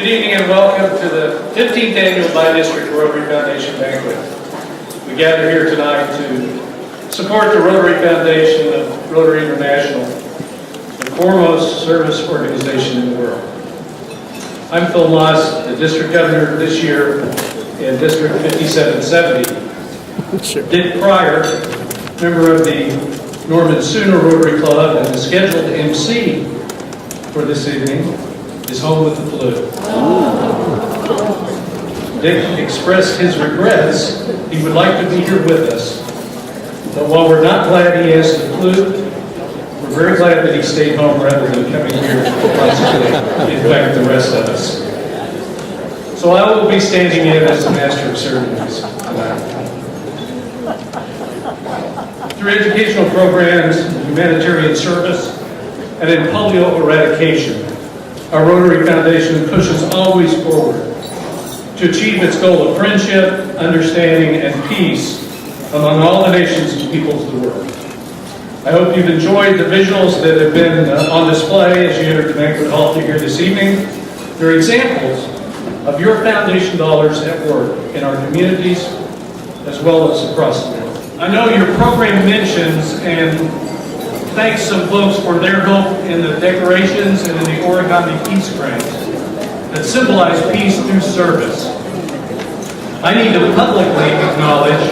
Good evening and welcome to the 15th Annual Bi-District Rotary Foundation Banquet. We gather here tonight to support the Rotary Foundation of Rotary International, the foremost service organization in the world. I'm Phil Moss, the District Governor this year in District 5770. Dick Pryor, member of the Norman Sooner Rotary Club and the scheduled MC for this evening, is home with the flu. Dick expressed his regrets. He would like to be here with us. But while we're not glad he has the flu, we're very glad that he stayed home rather than coming here to possibly infect the rest of us. So I will be standing in as the Master of Ceremonies tonight. Through educational programs, humanitarian service, and in polio eradication, our Rotary Foundation pushes always forward to achieve its goal of friendship, understanding, and peace among all the nations and peoples of the world. I hope you've enjoyed the visuals that have been on display as you entered the banquet hall here this evening. They're examples of your foundation dollars at work in our communities as well as across the world. I know your program mentions and thanks some folks for their help in the decorations and in the origami peace frames that symbolize peace through service. I need to publicly acknowledge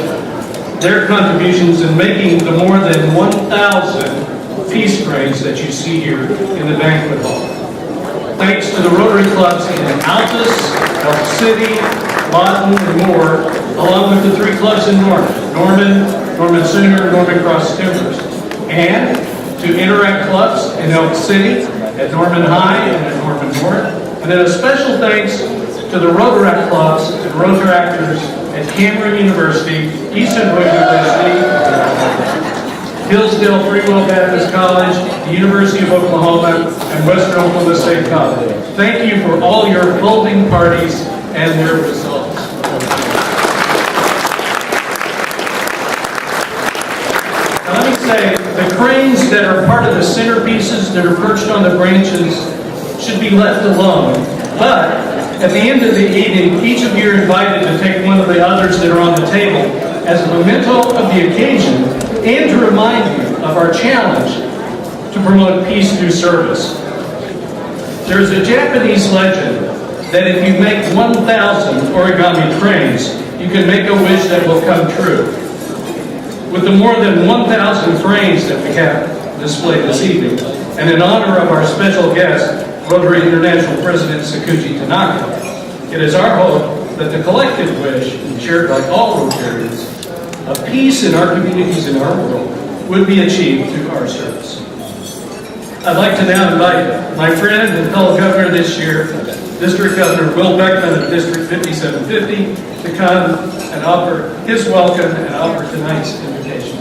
their contributions in making the more than 1,000 peace frames that you see here in the banquet hall. Thanks to the Rotary clubs in Altus, Elk City, Lawton, and more, along with the 3 clubs in Norman Sooner, Norman Cross Timbers, and to Interact clubs in Elk City, at Norman High, and at Norman North. And then a special thanks to the Rotaract clubs and Rotaractors at Cameron University, Eastern University, Hillsdale Free Will Baptist College, the University of Oklahoma, and Western Oklahoma State College. Thank you for all your folding parties and their results. Now let me say, the cranes that are part of the centerpieces that are perched on the branches should be left alone. But at the end of the evening, each of you are invited to take one of the others that are on the table as a memento of the occasion and to remind you of our challenge to promote peace through service. There's a Japanese legend that if you make 1,000 origami cranes, you can make a wish that will come true. With the more than 1,000 cranes that we have displayed this evening, and in honor of our special guest, Rotary International President Sakuji Tanaka, it is our hope that the collective wish, shared by all Rotarians, of peace in our communities and our world would be achieved through our service. I'd like to now invite my friend and fellow governor this year, District Governor Will Beckman of District 5750, to come and offer his welcome and offer tonight's invitation.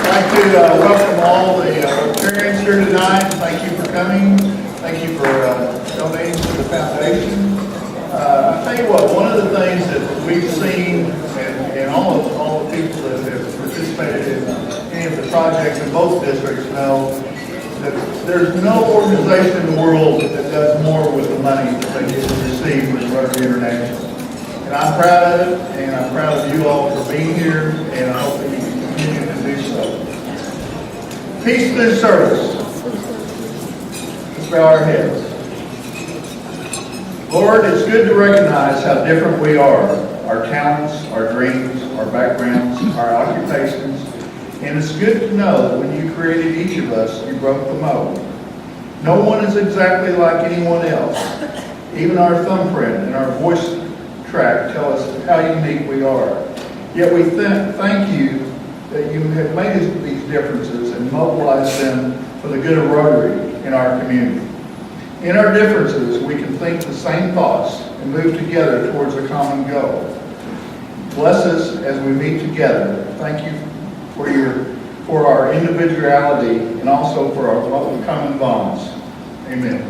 I'd like to welcome all the Rotarians here tonight. Thank you for coming. Thank you for donating to the foundation. I'll tell you what, one of the things that we've seen, and all the people that have participated in any of the projects in both districts know, that there's no organization in the world that does more with the money that they get to receive from Rotary International. And I'm proud of it, and I'm proud of you all for being here, and I hope that you can continue to do so. Peace through service. Let's bow our heads. Lord, it's good to recognize how different we are, our talents, our dreams, our backgrounds, our occupations, and it's good to know that when you created each of us, you broke the mold. No one is exactly like anyone else. Even our thumbprint and our voice track tell us how unique we are. Yet we thank you that you have made these differences and mobilized them for the good of Rotary in our community. In our differences, we can think the same thoughts and move together towards a common goal. Bless us as we meet together. Thank you for our individuality and also for our common bonds. Amen.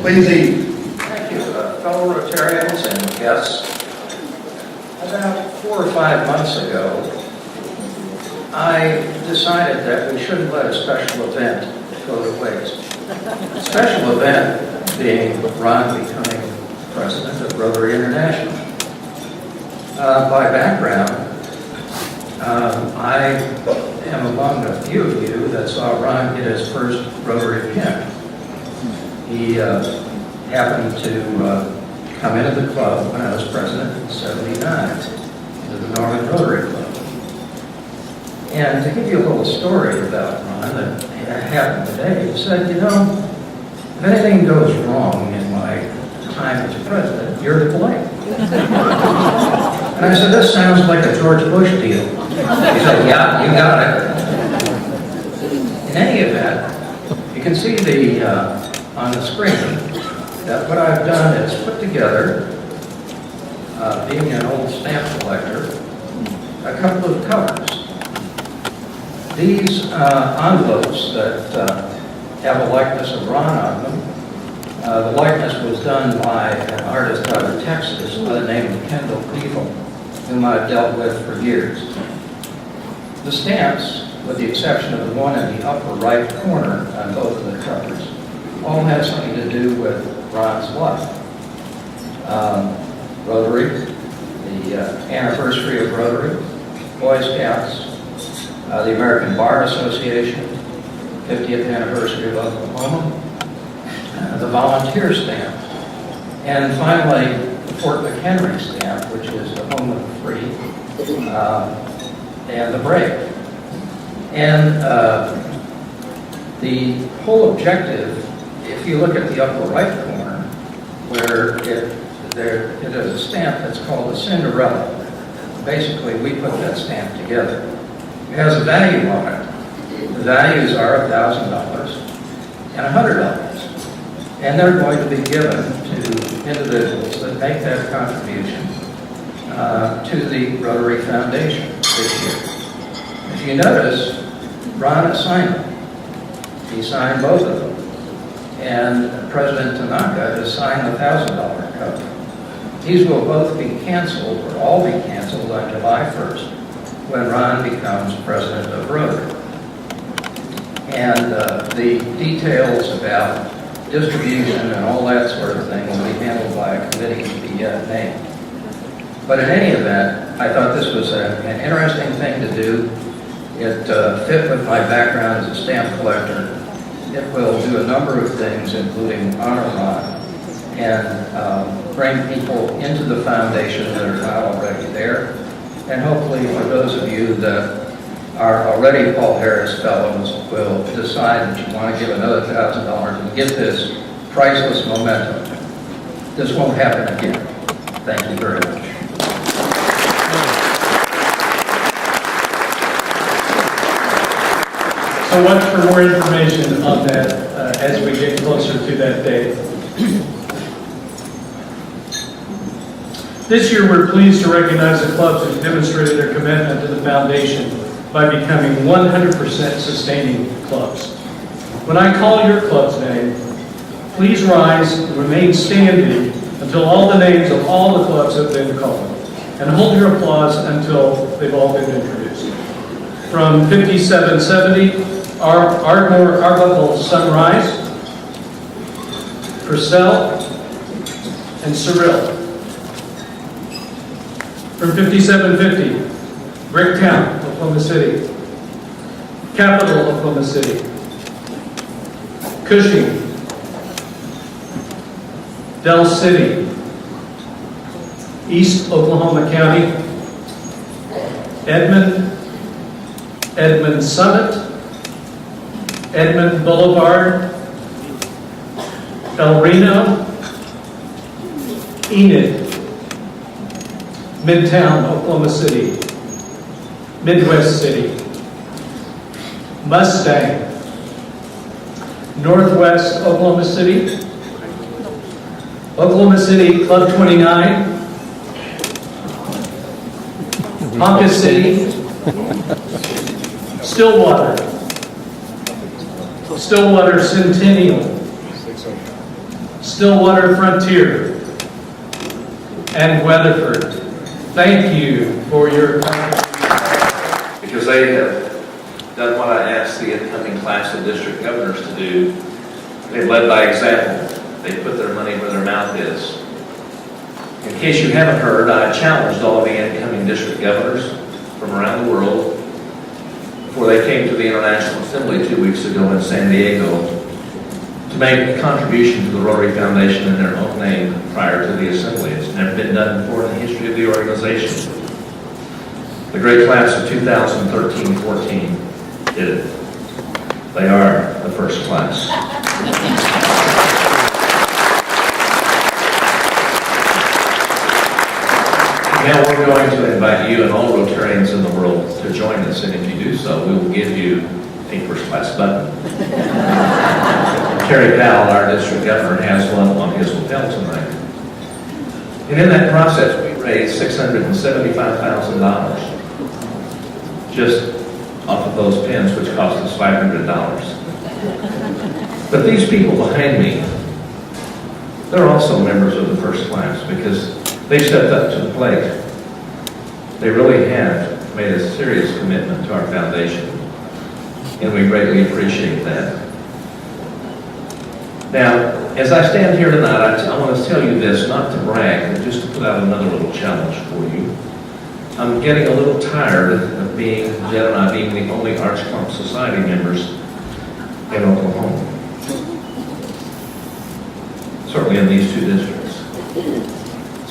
Please eat. Thank you, fellow Rotarians and guests. About 4 or 5 months ago, I decided that we shouldn't let a special event go to waste. A special event being Ron becoming president of Rotary International. By background, I am among a few of you that saw Ron get his first Rotary pin. He happened to come into the club when I was president in '79, to the Norman Rotary Club. And to give you a little story about Ron that happened today, he said, you know, if anything goes wrong in my time as president, you're to blame. And I said, this sounds like a George Bush deal. He said, yeah, you got it. In any event, you can see on the screen that what I've done is put together, being an old stamp collector, a couple of covers. These envelopes that have a likeness of Ron on them, the likeness was done by an artist out of Texas by the name of Kendall Beagle, whom I've dealt with for years. The stamps, with the exception of the one in the upper right corner on both of the covers, all have something to do with Ron's life. Rotary, the anniversary of Rotary, Boy Scouts, the American Bar Association, 50th anniversary of Oklahoma, the volunteer stamp, and finally the Fort McHenry stamp, which is the home of the free, and the brave. And the whole objective, if you look at the upper right corner, where it is a stamp that's called a Cinderella. Basically, we put that stamp together. It has a value on it. The values are $1,000 and $100. And they're going to be given to individuals that make that contribution to the Rotary Foundation this year. If you notice, Ron signed them. He signed both of them. And President Tanaka has signed the $1,000 cover. These will both be canceled, or all be canceled on July 1st, when Ron becomes president of Rotary. And the details about distribution and all that sort of thing will be handled by a committee to be yet named. But in any event, I thought this was an interesting thing to do. It fit with my background as a stamp collector. It will do a number of things, including honor Ron, and bring people into the foundation that are not already there. And hopefully for those of you that are already Paul Harris Fellows will decide that you want to give another $1,000 and get this priceless memento. This won't happen again. Thank you very much. So watch for more information on that as we get closer to that date. This year, we're pleased to recognize the clubs who demonstrated their commitment to the foundation by becoming 100% sustaining clubs. When I call your club's name, please rise and remain standing until all the names of all the clubs have been called, and hold your applause until they've all been introduced. From 5770, Ardmore Arbuckle Sunrise, Purcell, and Cyril. From 5750, Bricktown, Oklahoma City, Capital, Oklahoma City, Cushing, Del City, East Oklahoma County, Edmond Summit, Edmond Boulevard, El Reno, Enid, Midtown, Oklahoma City, Midwest City, Mustang, Northwest Oklahoma City, Oklahoma City Club 29, Ponca City, Stillwater Centennial, Stillwater Frontier, and Weatherford. Thank you for your contribution. Because they have done what I asked the incoming class of district governors to do. They've led by example. They put their money where their mouth is. In case you haven't heard, I challenged all of the incoming district governors from around the world before they came to the International Assembly 2 weeks ago in San Diego to make a contribution to the Rotary Foundation in their own name prior to the Assembly. It's never been done before in the history of the organization. The great class of 2013-14 did it. They are the first class. Now we're going to invite you and all Rotarians in the world to join us, and if you do so, we will give you a first class button. Terry Powell, our district governor, has one on his lapel tonight. And in that process, we raised $675,000 just off of those pins, which cost us $500. But these people behind me, they're also members of the first class because they stepped up to the plate. They really have made a serious commitment to our foundation, and we greatly appreciate that. Now, as I stand here tonight, I want to tell you this, not to brag, but just to put out another little challenge for you. I'm getting a little tired of Jed and I being the only Arts Clump Society members in Oklahoma. Certainly in these two districts.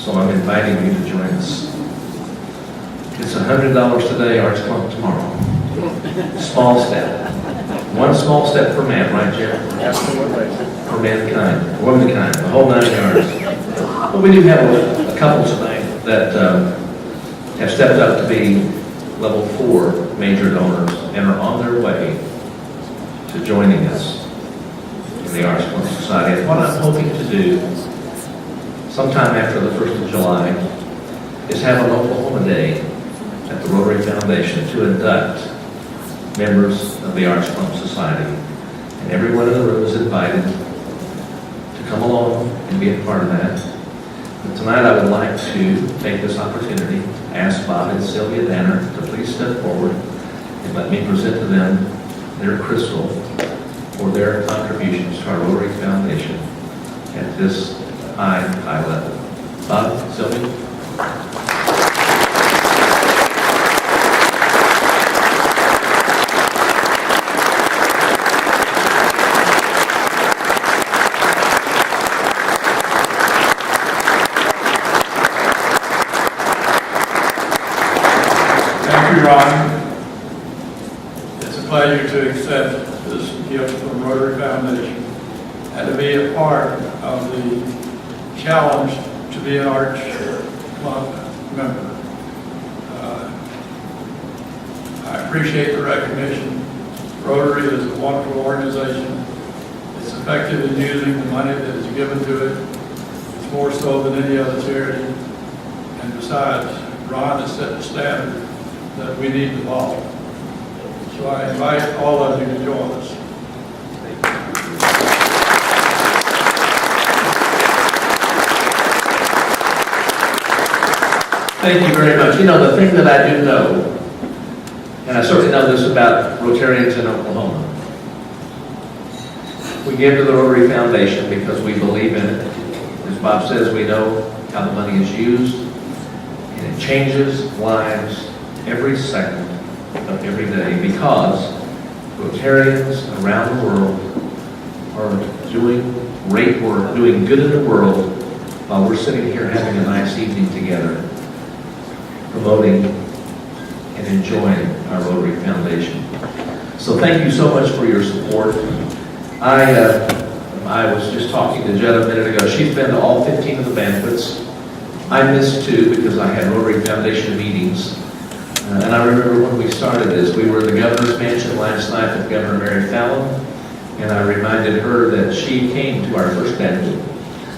So I'm inviting you to join us. It's $100 today, Arts Clump tomorrow. Small step. One small step per man, right, Jerry? Absolutely. For mankind, womankind, the whole 9 yards. But we do have a couple tonight that have stepped up to be level 4 major donors and are on their way to joining us in the Arts Clump Society. And what I'm hoping to do sometime after the 1st of July is have an Oklahoma Day at the Rotary Foundation to induct members of the Arts Clump Society. And everyone in the room is invited to come along and be a part of that. But tonight I would like to take this opportunity to ask Bob and Sylvia Danner to please step forward and let me present to them their crystal for their contributions to our Rotary Foundation at this high level. Bob, Sylvia. Thank you, Ron. It's a pleasure to accept this gift from Rotary Foundation and to be a part of the challenge to be an Arts Club member. I appreciate the recognition. Rotary is a wonderful organization. It's effective in using the money that is given to it. It's more so than any other charity. And besides, Ron has set the standard that we need to follow. So I invite all of you to join us. Thank you very much. You know, the thing that I do know, and I certainly know this about Rotarians in Oklahoma, we give to the Rotary Foundation because we believe in it. As Bob says, we know how the money is used, and it changes lives every second of every day because Rotarians around the world are doing great work, doing good in the world while we're sitting here having a nice evening together, promoting and enjoying our Rotary Foundation. So thank you so much for your support. I was just talking to Jed a minute ago. She's been to all 15 of the banquets. I missed 2 because I had Rotary Foundation meetings. And I remember when we started this, we were at the Governor's Mansion last night with Governor Mary Fallon, and I reminded her that she came to our first banquet.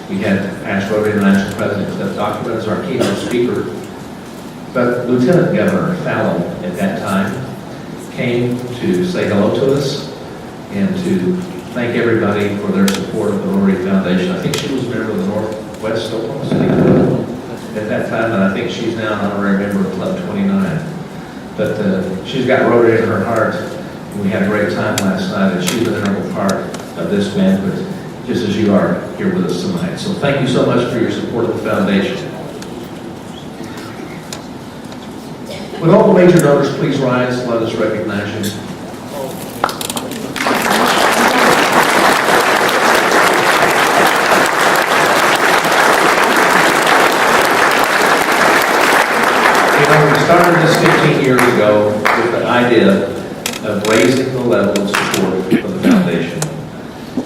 We had past Rotary International President Cliff Document as our keynote speaker, but Lieutenant Governor Fallon at that time came to say hello to us and to thank everybody for their support of the Rotary Foundation. I think she was a member of the Northwest Oklahoma City Club at that time, and I think she's now an honorary member of Club 29. But she's got Rotary in her heart. We had a great time last night, and she's an integral part of this banquet, just as you are here with us tonight. So thank you so much for your support of the foundation. Would all the major donors please rise and let us recognize you? We started this 15 years ago with the idea of raising the level of support for the foundation.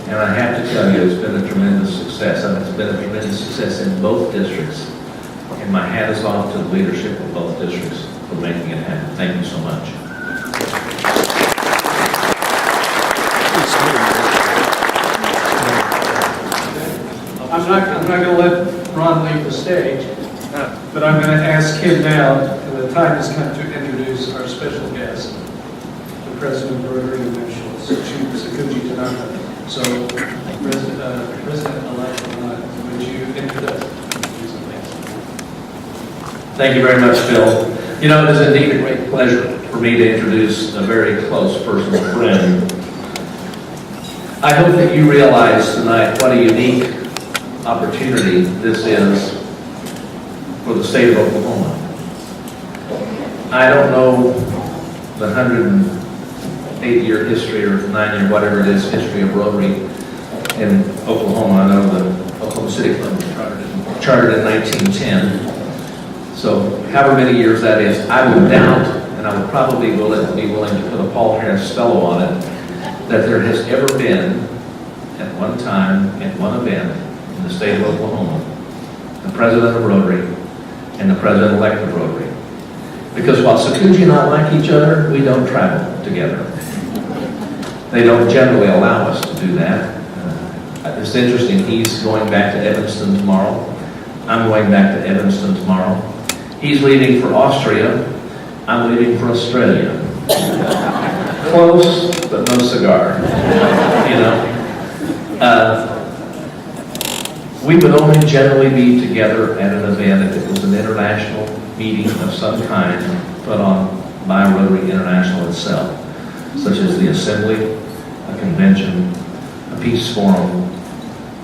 And I have to tell you, it's been a tremendous success. And it's been a tremendous success in both districts. And my hat is off to the leadership of both districts for making it happen. Thank you so much. I'm not going to let Ron leave the stage, but I'm going to ask him now, and the time has come to introduce our special guest, the President of Rotary International, Sakuji Tanaka. So, President-elect, would you introduce? Thank you very much, Phil. You know, it is indeed a great pleasure for me to introduce a very close personal friend. I hope that you realize tonight what a unique opportunity this is for the state of Oklahoma. I don't know the 108-year history or 9-year, whatever it is, history of Rotary in Oklahoma. I know the Oklahoma City Club was chartered in 1910. So however many years that is, I would doubt, and I would probably be willing to put a Paul Harris fellow on it, that there has ever been, at one time, at one event in the state of Oklahoma, the president of Rotary and the president-elect of Rotary. Because while Sakuji and I like each other, we don't travel together. They don't generally allow us to do that. It's interesting, he's going back to Evanston tomorrow. I'm going back to Evanston tomorrow. He's leaving for Austria. I'm leaving for Australia. Close, but no cigar. You know? We would only generally be together at an event if it was an international meeting of some kind put on by Rotary International itself, such as the Assembly, a convention, a peace forum,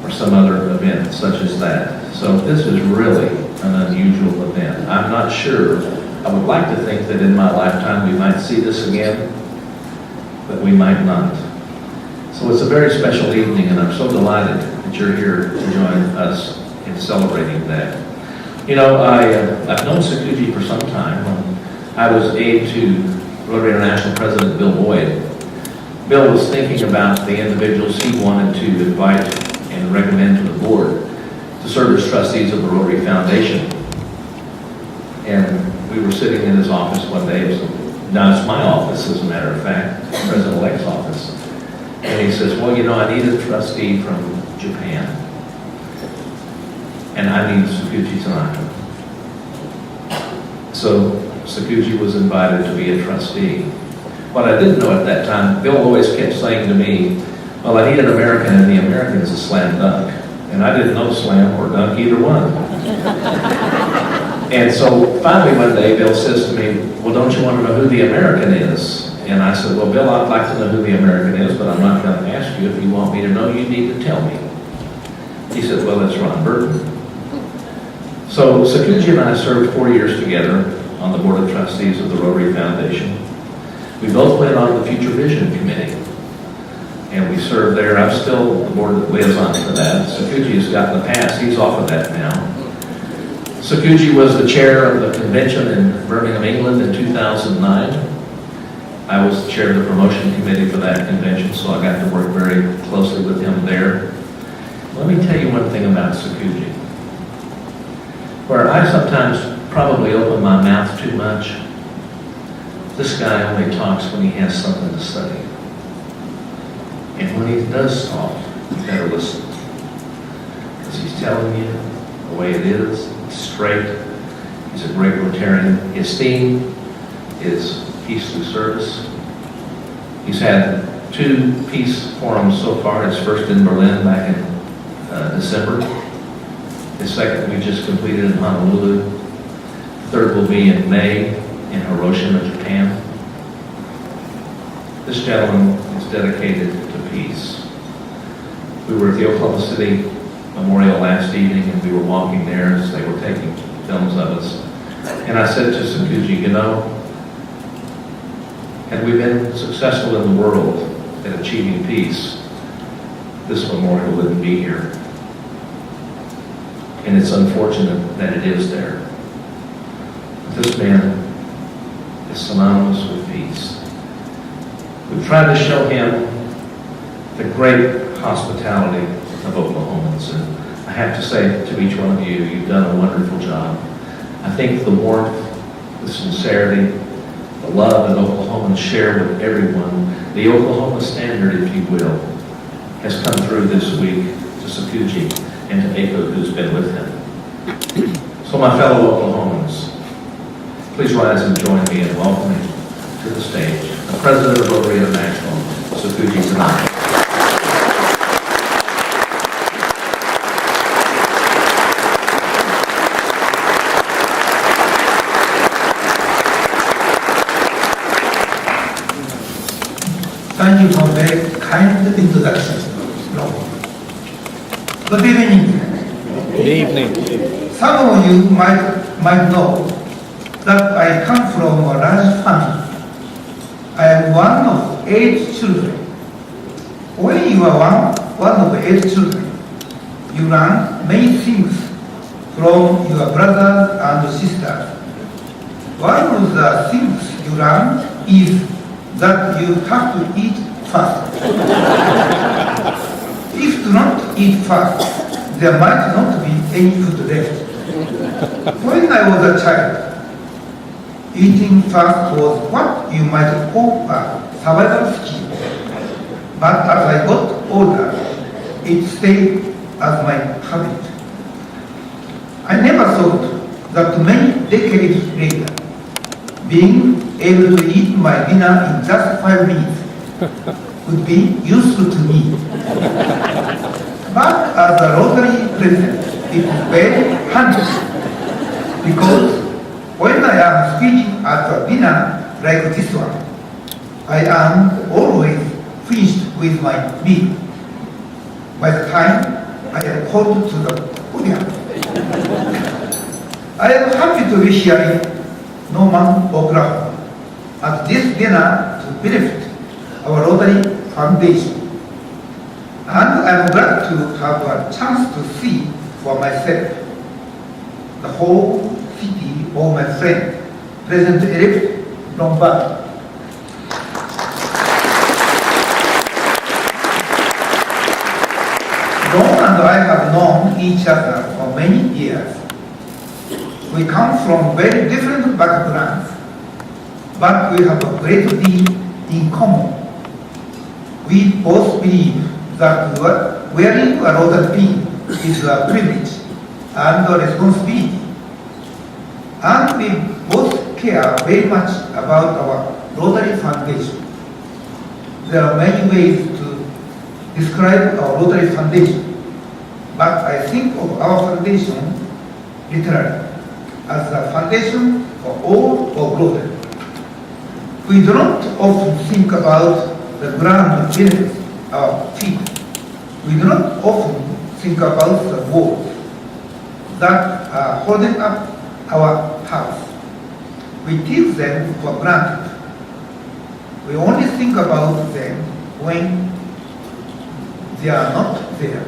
or some other event such as that. So this is really an unusual event. I'm not sure. I would like to think that in my lifetime we might see this again, but we might not. So it's a very special evening, and I'm so delighted that you're here to join us in celebrating that. You know, I've known Sakuji for some time. I was aide to Rotary International President Bill Boyd. Bill was thinking about the individuals he wanted to invite and recommend to the board to serve as trustees of the Rotary Foundation. And we were sitting in his office one day. Now it's my office, as a matter of fact, President-elect's office. And he says, well, you know, I need a trustee from Japan. And I need Sakuji Tanaka. So Sakuji was invited to be a trustee. What I didn't know at that time, Bill always kept saying to me, well, I need an American, and the American is a slam dunk. And I didn't know slam or dunk, either one. And so finally one day, Bill says to me, well, don't you want to know who the American is? And I said, well, Bill, I'd like to know who the American is, but I'm not going to ask you. If you want me to know, you need to tell me. He said, well, it's Ron Burton. So Sakuji and I served 4 years together on the Board of Trustees of the Rotary Foundation. We both went on the Future Vision Committee, and we served there. I'm still the board liaison for that. Sakuji has gotten the pass. He's off of that now. Sakuji was the chair of the convention in Birmingham, England in 2009. I was the chair of the promotion committee for that convention, so I got to work very closely with him there. Let me tell you one thing about Sakuji. Where I sometimes probably open my mouth too much, this guy only talks when he has something to say. And when he does talk, you better listen. Because he's telling you the way it is, it's straight. He's a great Rotarian. His theme is peace through service. He's had 2 peace forums so far. His first in Berlin back in December. His second we just completed in Honolulu. Third will be in May in Hiroshima, Japan. This gentleman is dedicated to peace. We were at the Oklahoma City Memorial last evening, and we were walking there as they were taking films of us. And I said to Sakuji, you know, had we been successful in the world at achieving peace, this memorial wouldn't be here. And it's unfortunate that it is there. But this man is synonymous with peace. We've tried to show him the great hospitality of Oklahomans. And I have to say to each one of you, you've done a wonderful job. I think the warmth, the sincerity, the love that Oklahomans share with everyone, the Oklahoma standard, if you will, has come through this week to Sakuji and to Aiko, who's been with him. So my fellow Oklahomans, please rise and join me in welcoming to the stage the President of Rotary International, Sakuji Tanaka. Thank you for very kind introduction. Good evening. Good evening. Some of you might know that I come from a large family. I am one of 8 children. When you are one of 8 children, you learn many things from your brothers and sisters. One of the things you learn is that you have to eat fast. If you do not eat fast, there might not be any food left. When I was a child, eating fast was what you might call a survival skill. But as I got older, it stayed as my habit. I never thought that many decades later, being able to eat my dinner in just 5 minutes would be useful to me. But as a Rotary president, it is very handy because when I am speaking at a dinner like this one, I am always finished with my meal by the time I am called to the podium. I am happy to be here in Norman, Oklahoma, at this dinner to benefit our Rotary Foundation. And I am glad to have a chance to see for myself the whole city of my friend, President-elect Lombard. Ron and I have known each other for many years. We come from very different backgrounds, but we have a great deal in common. We both believe that wearing a Rotary pin is a privilege and a responsibility. And we both care very much about our Rotary Foundation. There are many ways to describe our Rotary Foundation, but I think of our foundation literally as a foundation for all of Rotary. We do not often think about the ground beneath our feet. We do not often think about the walls that are holding up our house. We take them for granted. We only think about them when they are not there.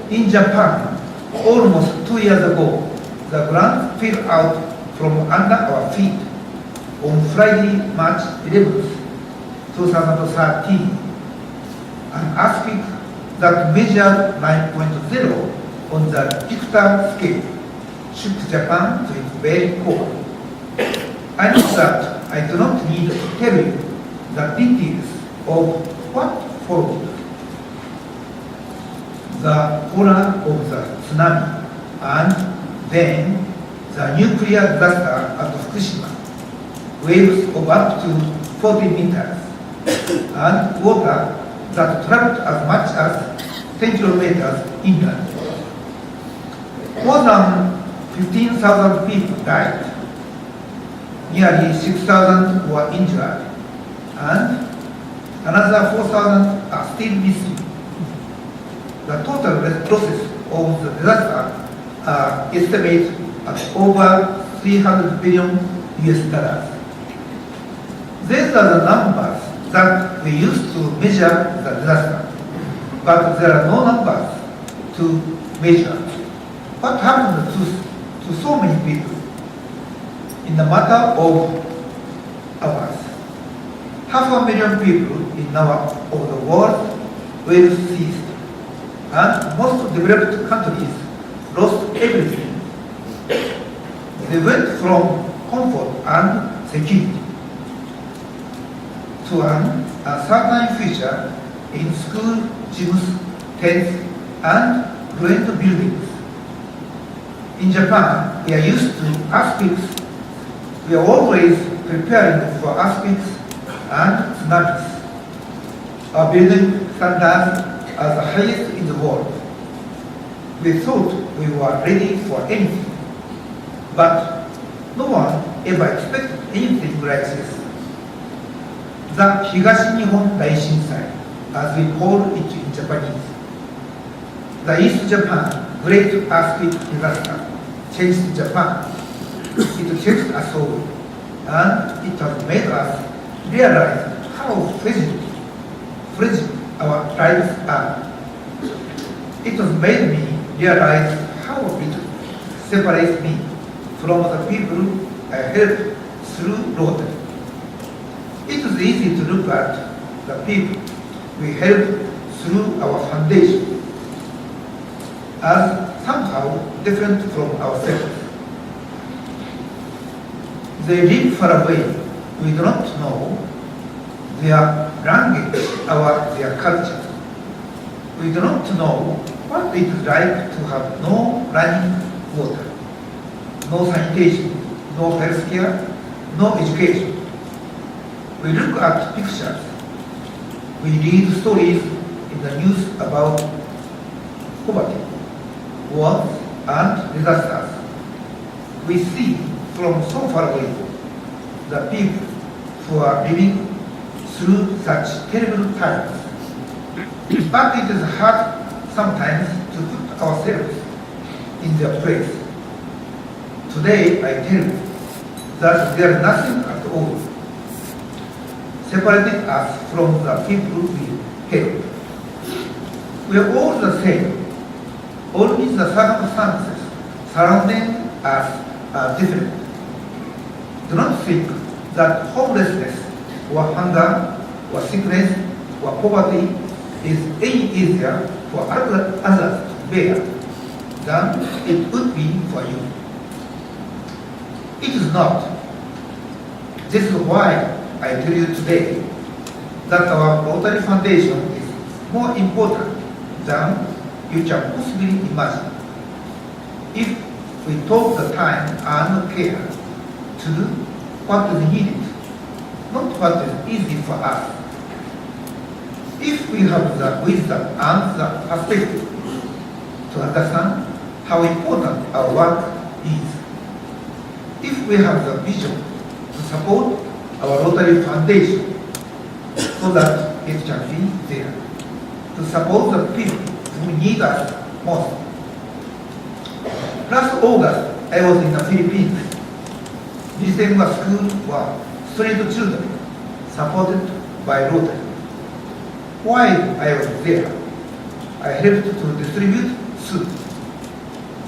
In Japan, almost 2 years ago, the ground fell out from under our feet on Friday, March 11th, 2013. An earthquake that measured 9.0 on the Richter scale shook Japan to its very core. I know that I do not need to tell you the details of what followed. The horror of the tsunami and then the nuclear disaster at Fukushima, waves of up to 40 meters, and water that traveled as much as 10 kilometers inland. More than 15,000 people died. nearly 6,000 were injured, and another 4,000 are still missing. The total losses of the disaster are estimated at over 300 billion US dollars. These are the numbers that we use to measure the disaster, but there are no numbers to measure what happened to so many people in the matter of hours. 500,000 people in our of the world will cease, and most developed countries lost everything. They went from comfort and security to an uncertain future in school, gyms, tents, and ruined buildings. In Japan, we are used to earthquakes. We are always preparing for earthquakes and tsunamis. Our building standards are the highest in the world. We thought we were ready for anything, but no one ever expected anything like this. The Higashi Nihon Daishinsai, as we call it in Japanese. The East Japan Great Earthquake disaster changed Japan. It changed us all, and it has made us realize how fragile our lives are. It has made me realize how it separates me from the people I helped through Rotary. It is easy to look at the people we help through our foundation as somehow different from ourselves. They live far away. We do not know their language or their culture. We do not know what it is like to have no running water, no sanitation, no health care, no education. We look at pictures. We read stories in the news about poverty, wars, and disasters. We see from so far away the people who are living through such terrible times. But it is hard sometimes to put ourselves in their place. Today I tell you that there is nothing at all separating us from the people we help. We are all the same. Only the circumstances surrounding us are different. Do not think that homelessness or hunger or sickness or poverty is any easier for others to bear than it would be for you. It is not. This is why I tell you today that our Rotary Foundation is more important than you can possibly imagine. If we take the time and care to do what is needed, not what is easy for us. If we have the wisdom and the perspective to understand how important our work is, if we have the vision to support our Rotary Foundation so that it can be there to support the people who need us most. Last August, I was in the Philippines visiting a school for street children supported by Rotary. While I was there, I helped to distribute food.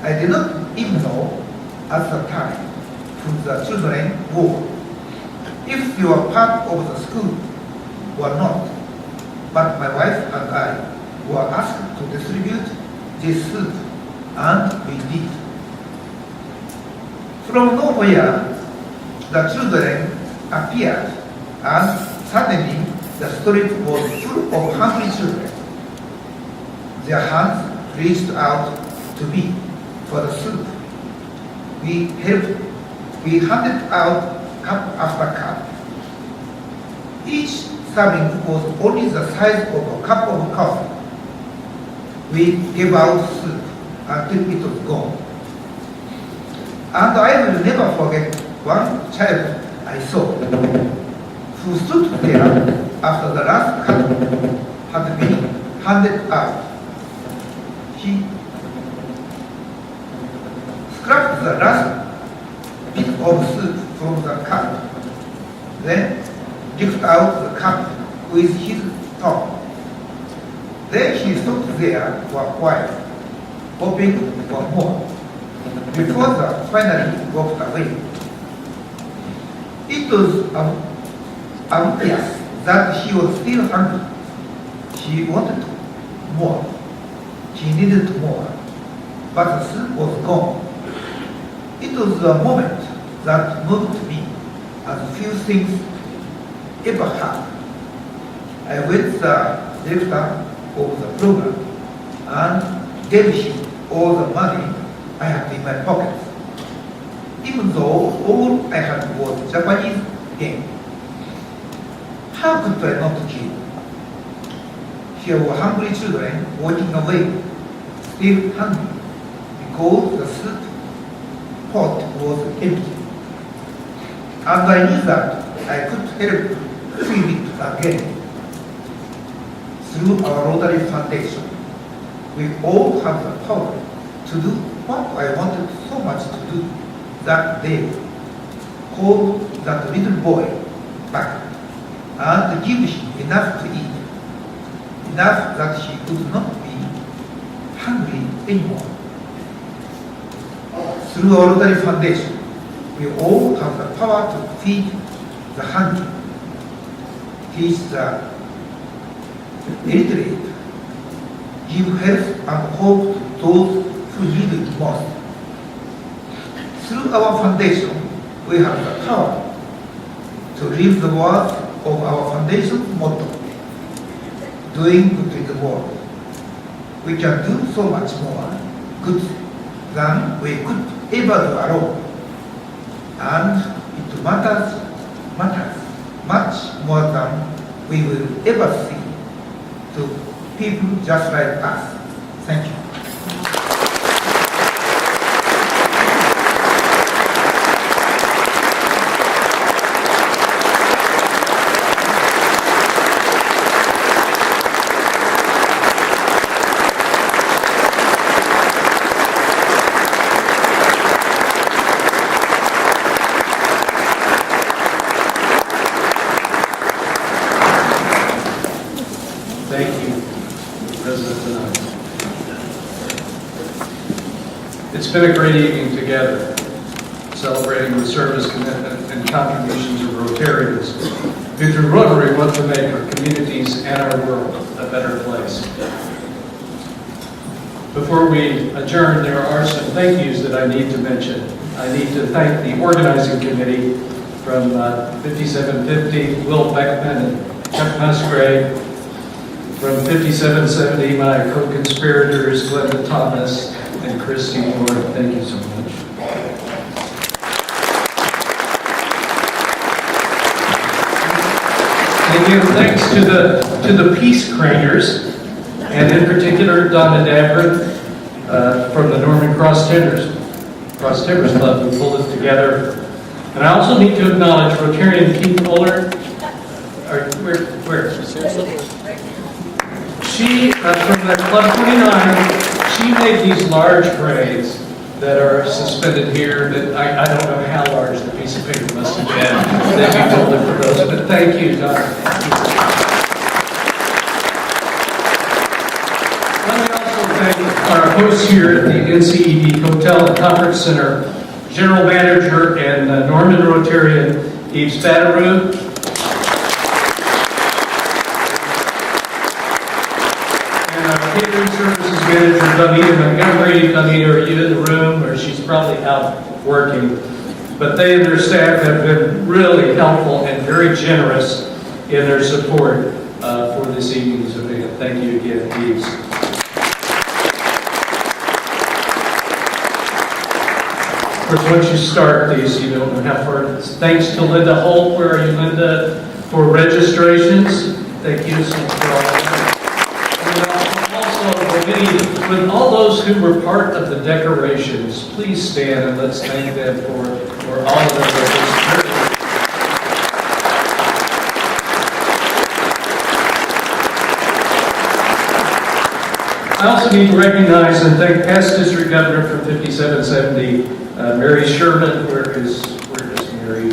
I did not even know at the time who the children were, if they were part of the school or not. But my wife and I were asked to distribute this food, and we did. From nowhere, the children appeared, and suddenly the street was full of hungry children. Their hands reached out to me for the soup. We helped. We handed out cup after cup. Each serving was only the size of a cup of coffee. We gave out soup until it was gone. And I will never forget one child I saw, who stood there after the last cut had been handed out. He scraped the last bit of soup from the cup, then licked out the cup with his tongue. Then he stood there for a while, hoping for more, before the finally walked away. It was obvious that he was still hungry. He wanted more. He needed more. But the soup was gone. It was a moment that moved me as few things ever have. I went to the director of the program and gave him all the money I had in my pockets. Even though all I had was Japanese yen. How could I not give? Here were hungry children walking away, still hungry, because the soup pot was empty. And I knew that I could help fill it again. Through our Rotary Foundation, we all have the power to do what I wanted so much to do that day. Call that little boy back and give him enough to eat, enough that he would not be hungry anymore. Through our Rotary Foundation, we all have the power to feed the hungry, teach the illiterate, give health and hope to those who need it most. Through our foundation, we have the power to live the words of our foundation's motto, doing good in the world. We can do so much more good than we could ever do alone. And it matters much more than we will ever see to people just like us. Thank you. Thank you, President Tanaka. It's been a great evening together, celebrating the service, commitment, and contributions of Rotarians who through Rotary want to make our communities and our world a better place. Before we adjourn, there are some thank yous that I need to mention. I need to thank the organizing committee from 5750, Will Beckman and Chuck Musgrave. From 5770, my co-conspirators, Glenda Thomas and Christy Moore. Thank you so much. And again, thanks to the Peace Craners, and in particular Donna Dabrin from the Norman Cross Timbers Club who pulled it together. And I also need to acknowledge Rotarian Keith Fuller. Where? She, from the Club 29, she made these large parades that are suspended here that I don't know how large the piece of paper must have been that you told for those, but thank you, Dr. Let me also thank our hosts here at the NCED Hotel and Conference Center, General Manager and Norman Rotarian Yves Batteroo, Catering Services Manager Donita Montgomery. Donita, are you in the room? Or she's probably out working. But they and their staff have been really helpful and very generous in their support for this evening's event. Thank you again, Yves. Of course, once you start these, you don't know how far it is. Thanks to Linda Holt. Where are you, Linda? For registrations. Thank you so much for all that. With all those who were part of the decorations, please stand and let's thank them for all of their efforts. I also need to recognize and thank past district governor from 5770, Mary Sherman. Where is Mary?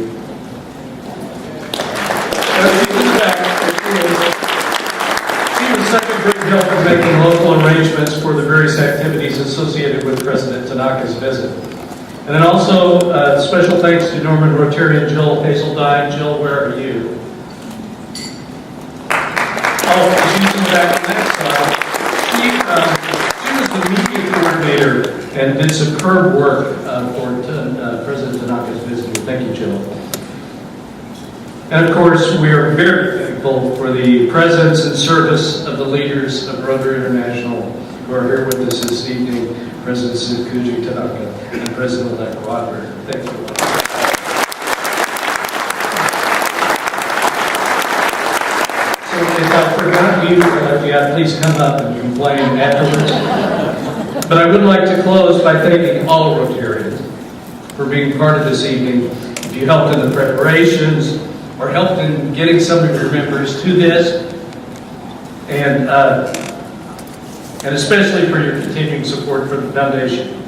She was such a great help in making local arrangements for the various activities associated with President Tanaka's visit. And then also, special thanks to Norman Rotarian Jill Hazeldine. Jill, where are you? Oh, she's in the back of that side. She was the media coordinator and did superb work for President Tanaka's visit. Thank you, Jill. And of course, we are very thankful for the presence and service of the leaders of Rotary International who are here with us this evening, President Sakuji Tanaka and President-elect Rotary. Thank you. So if I forgot you, please come up and complain afterwards. But I would like to close by thanking all Rotarians for being part of this evening. If you helped in the preparations or helped in getting some of your members to this, and especially for your continuing support for the foundation.